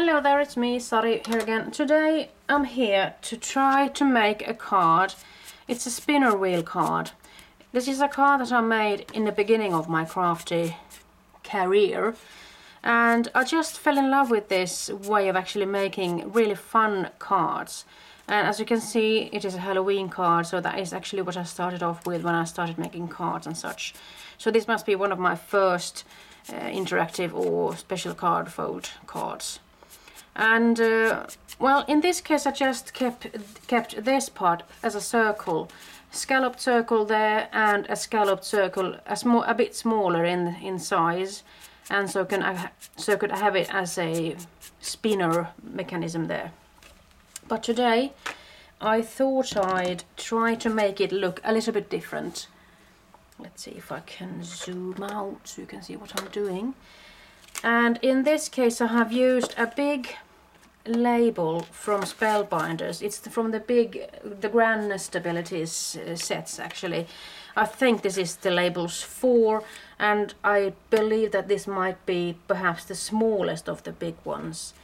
Hello there, it's me, Sari here again. Today I'm here to try to make a card. It's a spinner wheel card. This is a card that I made in the beginning of my crafty career. And I just fell in love with this way of actually making really fun cards. And as you can see, it is a Halloween card, so that is actually what I started off with when I started making cards and such. So this must be one of my first interactive or special card fold cards. And well, in this case I just kept this part as a circle, scalloped circle there, and a scalloped circle a bit smaller in size, and so could have it as a spinner mechanism there. But today I thought I'd try to make it look a little bit different. Let's see if I can zoom out so you can see what I'm doing. And in this case I have used a big label from Spellbinders. It's from the Grandest Abilities sets actually. I think this is the labels 4, and I believe that this might be perhaps the smallest of the big ones.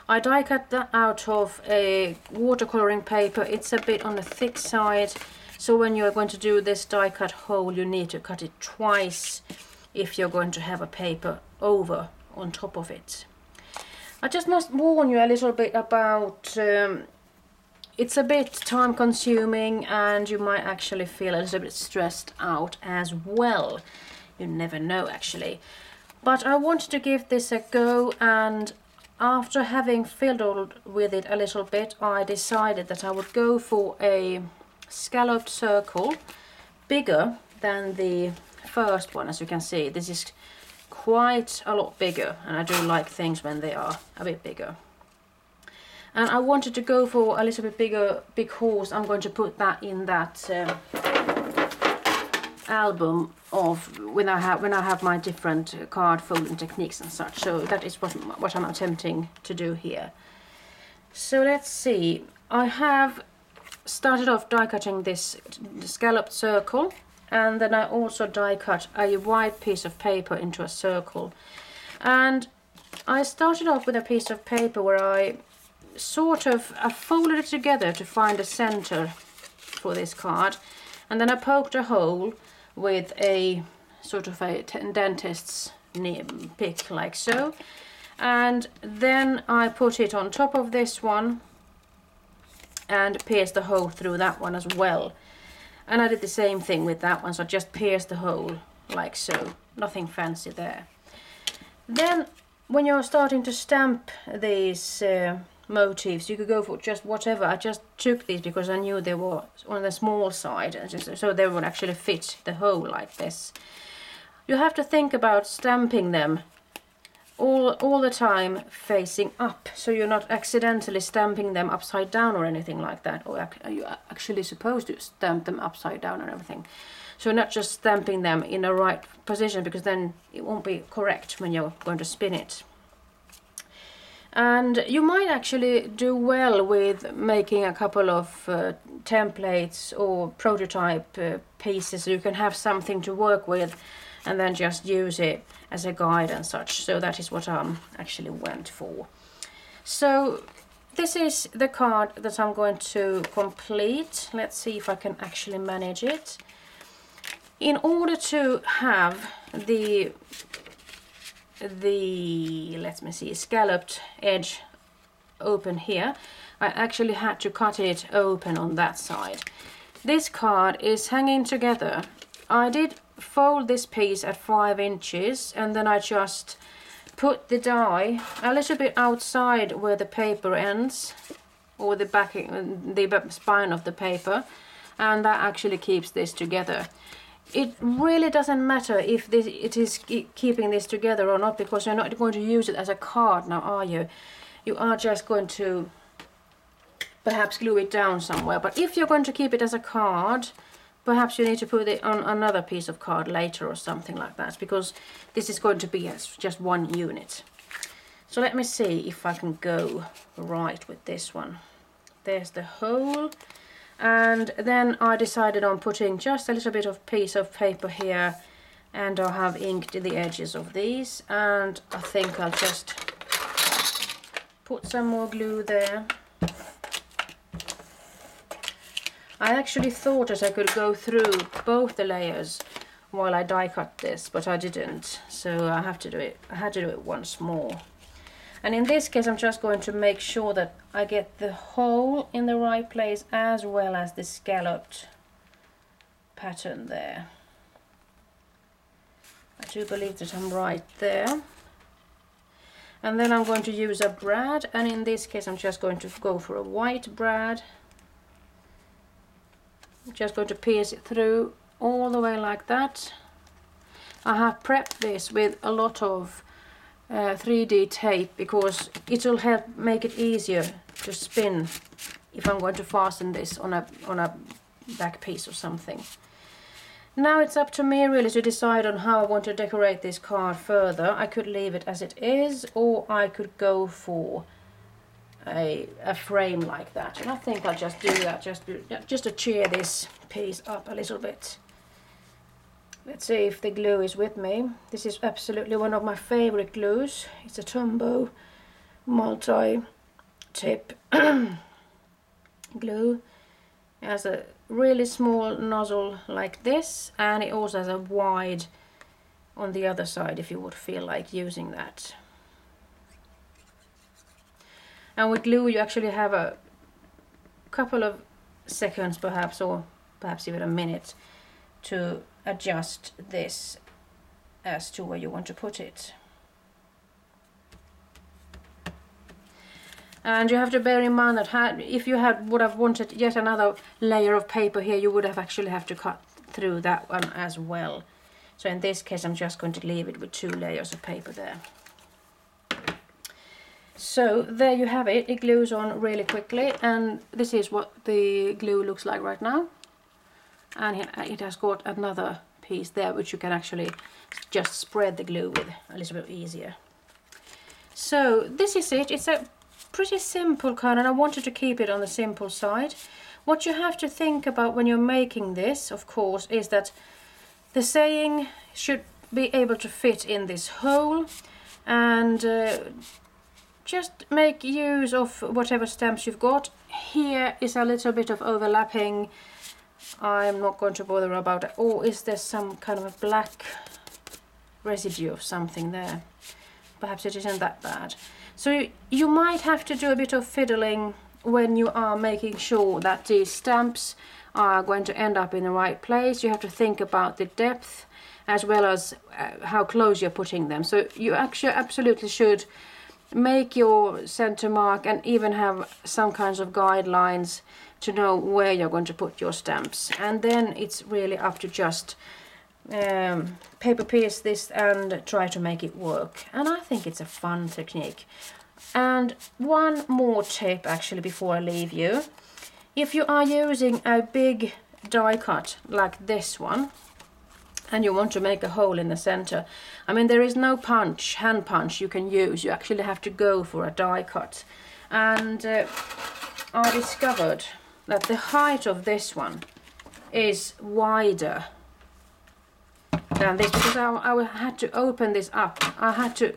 I die cut that out of a watercoloring paper. It's a bit on the thick side, so when you're going to do this die cut hole you need to cut it twice if you're going to have a paper over on top of it. I just must warn you a little bit about it's a bit time consuming and you might actually feel a little bit stressed out as well. You never know actually. But I wanted to give this a go, and after having fiddled with it a little bit I decided that I would go for a scalloped circle, bigger than the first one. As you can see, this is quite a lot bigger, and I do like things when they are a bit bigger. And I wanted to go for a little bit bigger because I'm going to put that in that album of when I have my different card folding techniques and such. So that is what I'm attempting to do here. So let's see. I have started off die cutting this scalloped circle, and then I also die cut a white piece of paper into a circle. And I started off with a piece of paper where I folded it together to find a center for this card, and then I poked a hole with a sort of a dentist's pick like so, and then I put it on top of this one and pierced the hole through that one as well. And I did the same thing with that one, so I just pierced the hole like so, nothing fancy there. Then when you're starting to stamp these motifs, you could go for just whatever. I just took these because I knew they were on the small side, so they would actually fit the hole like this. You have to think about stamping them all the time facing up, so you're not accidentally stamping them upside down or anything like that, or you're actually supposed to stamp them upside down and everything. So not just stamping them in the right position, because then it won't be correct when you're going to spin it. And you might actually do well with making a couple of templates or prototype pieces, so you can have something to work with and then just use it as a guide and such. So that is what I actually went for. So this is the card that I'm going to complete. Let's see if I can actually manage it. In order to have the let me see, scalloped edge open here, I actually had to cut it open on that side. This card is hanging together. I did fold this piece at 5 inches, and then I just put the die a little bit outside where the paper ends, or the backing, the spine of the paper, and that actually keeps this together. It really doesn't matter if it is keeping this together or not, because you're not going to use it as a card now, are you? You are just going to perhaps glue it down somewhere. But if you're going to keep it as a card, perhaps you need to put it on another piece of card later or something like that, because this is going to be just one unit. So let me see if I can go right with this one. There's the hole. And then I decided on putting just a little bit of piece of paper here, and I have inked the edges of these, and I think I'll just put some more glue there. I actually thought that I could go through both the layers while I die cut this, but I didn't, so I had to do it once more. And in this case I'm just going to make sure that I get the hole in the right place as well as the scalloped pattern there. I do believe that I'm right there. And then I'm going to use a brad, and in this case I'm just going to go for a white brad. I'm just going to pierce it through all the way like that. I have prepped this with a lot of 3D tape because it will help make it easier to spin if I'm going to fasten this on a back piece or something. Now it's up to me really to decide on how I want to decorate this card further. I could leave it as it is, or I could go for a frame like that, and I think I'll just do that just to cheer this piece up a little bit. Let's see if the glue is with me. This is absolutely one of my favorite glues. It's a Tombow multi-tip glue. It has a really small nozzle like this, and it also has a wide on the other side if you would feel like using that. And with glue you actually have a couple of seconds perhaps, or perhaps even a minute, to adjust this as to where you want to put it. And you have to bear in mind that if you would have wanted yet another layer of paper here, you would have actually have to cut through that one as well. So in this case I'm just going to leave it with 2 layers of paper there. So there you have it. It glues on really quickly, and this is what the glue looks like right now. And it has got another piece there which you can actually just spread the glue with a little bit easier. So this is it. It's a pretty simple card, and I wanted to keep it on the simple side. What you have to think about when you're making this, of course, is that the saying should be able to fit in this hole, and just make use of whatever stamps you've got. Here is a little bit of overlapping. I'm not going to bother about it. Or is there some kind of a black residue of something there? Perhaps it isn't that bad. So you might have to do a bit of fiddling when you are making sure that these stamps are going to end up in the right place. You have to think about the depth as well as how close you're putting them. So you actually absolutely should make your center mark and even have some kinds of guidelines to know where you're going to put your stamps. And then it's really up to just paper pierce this and try to make it work. And I think it's a fun technique. And one more tip actually before I leave you. If you are using a big die cut like this one, and you want to make a hole in the center, I mean, there is no hand punch you can use. You actually have to go for a die cut. And I discovered that the height of this one is wider than this, because I had to open this up. I had to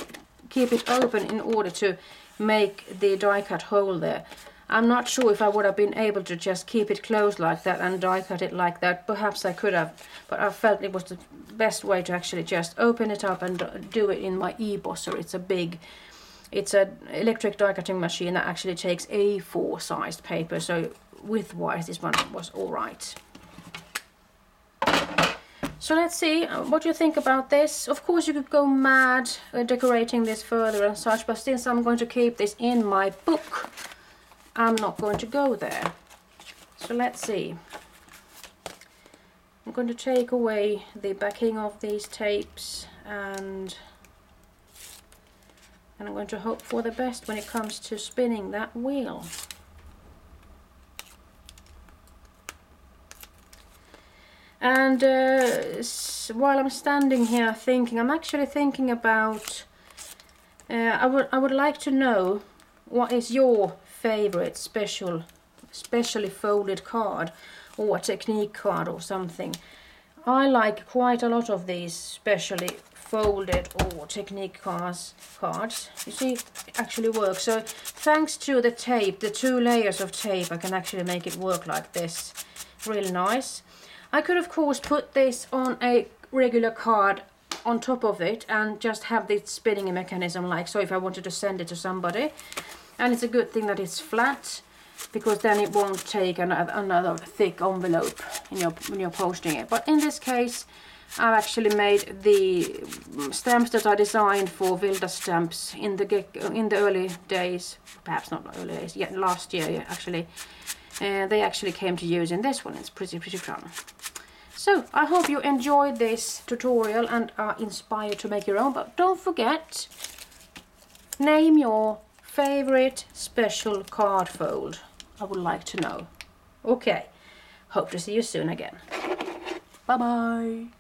keep it open in order to make the die cut hole there. I'm not sure if I would have been able to just keep it closed like that and die cut it like that. Perhaps I could have, but I felt it was the best way to actually just open it up and do it in my e-bosser. It's an electric die cutting machine that actually takes A4 sized paper, so width-wise this one was all right. So let's see what you think about this. Of course you could go mad decorating this further and such, but since I'm going to keep this in my book, I'm not going to go there. So let's see. I'm going to take away the backing of these tapes, and I'm going to hope for the best when it comes to spinning that wheel. And while I'm standing here thinking, I'm actually thinking about, I would like to know what is your favorite specially folded card, or a technique card or something. I like quite a lot of these specially folded or technique cards. You see, it actually works. So thanks to the tape, the 2 layers of tape, I can actually make it work like this. Really nice. I could of course put this on a regular card on top of it and just have this spinning mechanism, like so, if I wanted to send it to somebody. And it's a good thing that it's flat, because then it won't take another thick envelope when you're posting it. But in this case, I've actually made the stamps that I designed for Vilda stamps in the early days, perhaps not early days, yet last year actually. They actually came to use in this one. It's pretty fun. So I hope you enjoyed this tutorial and are inspired to make your own. But don't forget, name your favorite special card fold. I would like to know. Okay, hope to see you soon again. Bye bye.